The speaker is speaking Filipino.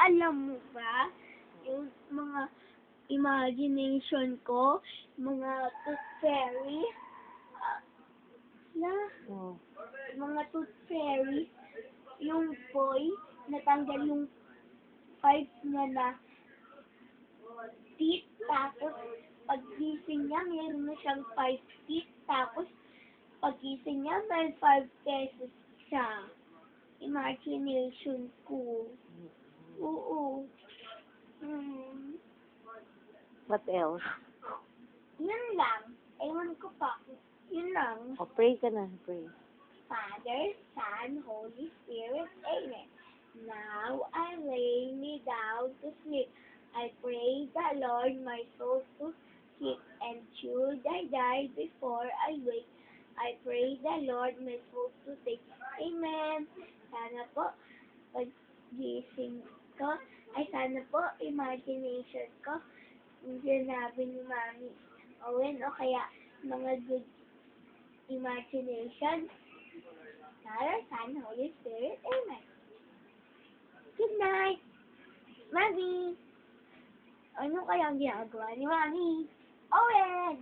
alam mo ba, yung mga imagination ko, mga tooth fairy, na, Oh. mga tooth fairy, yung boy, natanggal yung pipe niya na teeth, tapos paggising niya, mayroon na siyang 5 teeth, tapos paggising niya, may 5 pesos siya. Imagination ko. Oo. What else? Yun lang. Ewan ko pa. Yun lang. Oh, pray ka na. Pray. Father, Son, Holy Spirit, Amen. Now I lay me down to sleep. I pray the Lord my soul to keep, and should I die before I wake, I pray the Lord my soul to take. Amen. Sana po, pag-gising ko, sana po, imagination ko, yung sinabi ni Mami Owen, o kaya mga good imagination. Father, Son, Holy Spirit, Amen. Good night, Mami. Ano kaya ang ginagawa ni Mami Owen?